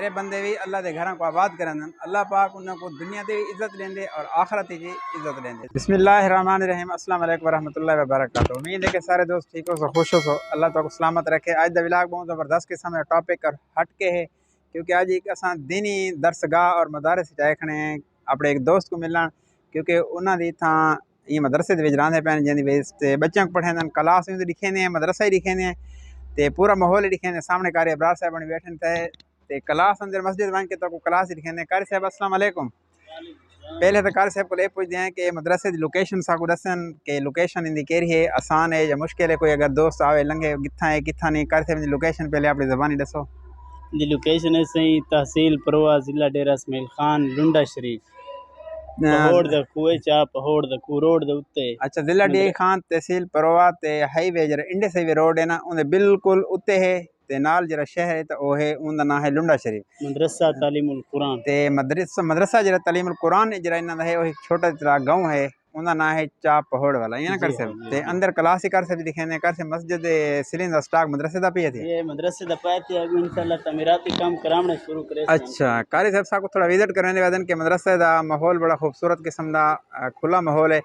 میرے بندے بھی اللہ دے گھراں کو آباد کرن اللہ پاک انہاں کو دنیا تے بھی عزت لیندے اور آخرت تے بھی عزت لیندے۔ بسم اللہ الرحمن الرحیم، السلام علیکم ورحمۃ اللہ وبرکاتہ۔ امید ہے کہ سارے دوست ٹھیک ہو سو، خوش ہو سو، اللہ تعالیٰ کو سلامت رکھے۔ آج دا ولاگ بہت زبردست قسم ہے، ٹاپک اور ہٹ کے ہے، کیونکہ آج ایک اساں دینی درسگاہ اور مدارس چائے کھڑے ہیں اپنے ایک دوست کو ملن، کیونکہ انہاں دی تھاں یہ مدرسے دے وچ رہندے پین جن دی وجہ تے بچیاں کو پڑھیندن، کلاس وچ لکھے نے، مدرسہ ہی لکھے نے تے پورا ماحول لکھے نے، سامنے قاری ابرار صاحب بن بیٹھن تے کلاس اندر مسجد وان کے تو کلاس لکھے نے۔ قاری صاحب السلام علیکم۔ پہلے تو قاری صاحب کو لے پوچھتے ہیں کہ مدرسے دی لوکیشن سا کو دسن کہ لوکیشن ان دی کیری ہے، آسان ہے یا مشکل ہے، کوئی اگر دوست آوے لنگے کتھاں ہے کتھاں نہیں۔ قاری صاحب دی لوکیشن پہلے اپنی زبانی دسو دی لوکیشن ہے صحیح تحصیل پروا ضلع ڈیرہ اسماعیل خان لنڈا شریف پہوڑ دا کوئے چا پہوڑ دا کو روڈ دے اتے۔ اچھا، ضلع ڈیرہ خان تحصیل پروا تے ہائی وے جڑا انڈے سے روڈ ہے نا اون دے بالکل اتے ہے تے نال جڑا شہر ہے تے او ہے اون دا نام ہے لنڈا شریف مدرسہ تعلیم القرآن تے مدرسہ جڑا تعلیم القرآن جڑا انہاں دا ہے وہ ایک چھوٹا جڑا گاؤں ہے اون دا نام ہے چا پہوڑ والا، یہ نا کر صاحب تے اندر کلاس ہی کر صاحب لکھے نے کر صاحب مسجد سلین دا سٹاک مدرسے دا پیا تھی۔ یہ مدرسے دا پاتے اگو انشاءاللہ تعمیراتی کام کراونے شروع کرے۔ اچھا قاری صاحب کو تھوڑا وزٹ کرنے ودن کہ مدرسے دا ماحول بڑا خوبصورت قسم دا کھلا ماحول ہے،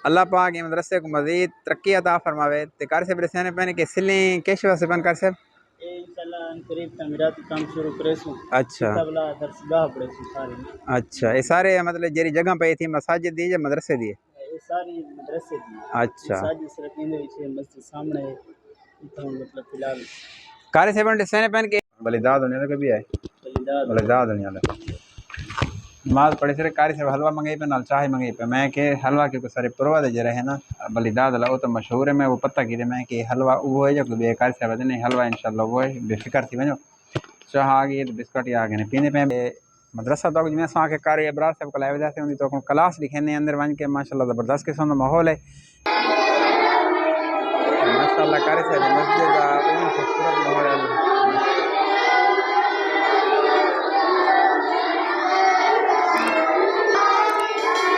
اللہ پاک یہ مدرسے کو مزید ترقی عطا فرماوے۔ تے قاری صاحب رسینے پہنے کہ سلیں کیشوا سے بن قاری صاحب انشاءاللہ ان قریب تعمیراتی کام شروع کرے سوں۔ اچھا قبلہ درسگاہ پڑے سوں سارے۔ اچھا، یہ سارے مطلب جیری جگہ پہ تھی مساجد دی یا مدرسے دی؟ یہ ساری مدرسے دی۔ اچھا مساجد سرکین دے وچ مسجد سامنے ہے اتھوں مطلب فی الحال قاری صاحب نے رسینے پہن کے بلیداد ہونے لگے بھی ہے، بلیداد ہونے لگے نماز پڑھے سرے قاری صاحب حلوہ منگئی پہ نال چاہی منگئی پہ۔ میں کہ حلوہ کیونکہ سارے پروا دے جرے ہے نا بلیداد اللہ وہ تو مشہور ہے، میں وہ پتہ کی دے میں کہ حلوہ وہ ہے جو کہ قاری صاحب نے حلوہ انشاءاللہ وہ ہے، بے فکر تھی ونجو چاہ آگئی بسکٹ آگئے نے پینے پہ۔ مدرسہ تو جنہیں ساں کے قاری ابرار صاحب کو لائے وجہ سے ہوندی تو کلاس لکھے نے اندر ون کے ماشاءاللہ زبردست قسم دا ماحول ہے ماشاءاللہ۔ قاری صاحب مسجد دا خوبصورت ماحول ہے۔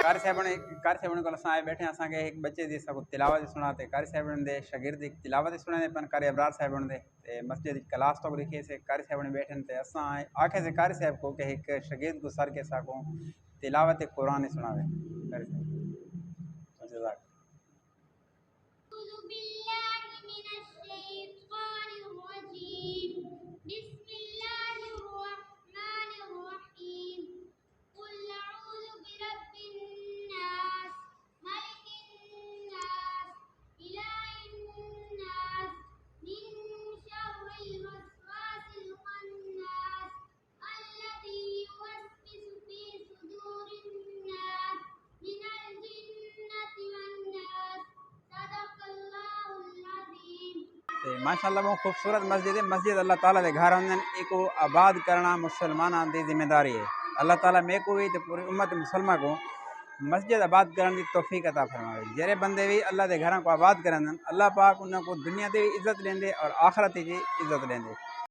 قاری صاحب نے کو آئے بیٹھے اساں کے ایک بچے دی سب تلاوت سناتے، قاری صاحب دے شاگرد تلاوت سنانے پن قاری ابرار صاحب دے تے مسجد کلاس تو لکھے سے قاری صاحب نے بیٹھن تے اساں آکھے سے قاری صاحب کو کہ ایک شاگرد کو سر کے سا کو تلاوت قرآن سناوے۔ قاری صاحب جزاک ماشاءاللہ وہ خوبصورت مسجد ہے۔ مسجد اللہ تعالیٰ دے گھر ہوندن ایک آباد کرنا مسلماناں دی ذمہ داری ہے۔ اللہ تعالیٰ میں کو بھی تے پوری امت مسلمہ کو مسجد آباد کرنے دی توفیق عطا فرماوے۔ جڑے بندے بھی اللہ دے گھراں کو آباد کرن اللہ پاک انہاں کو دنیا تے بھی عزت لیندے اور آخرت تے بھی عزت لیندے۔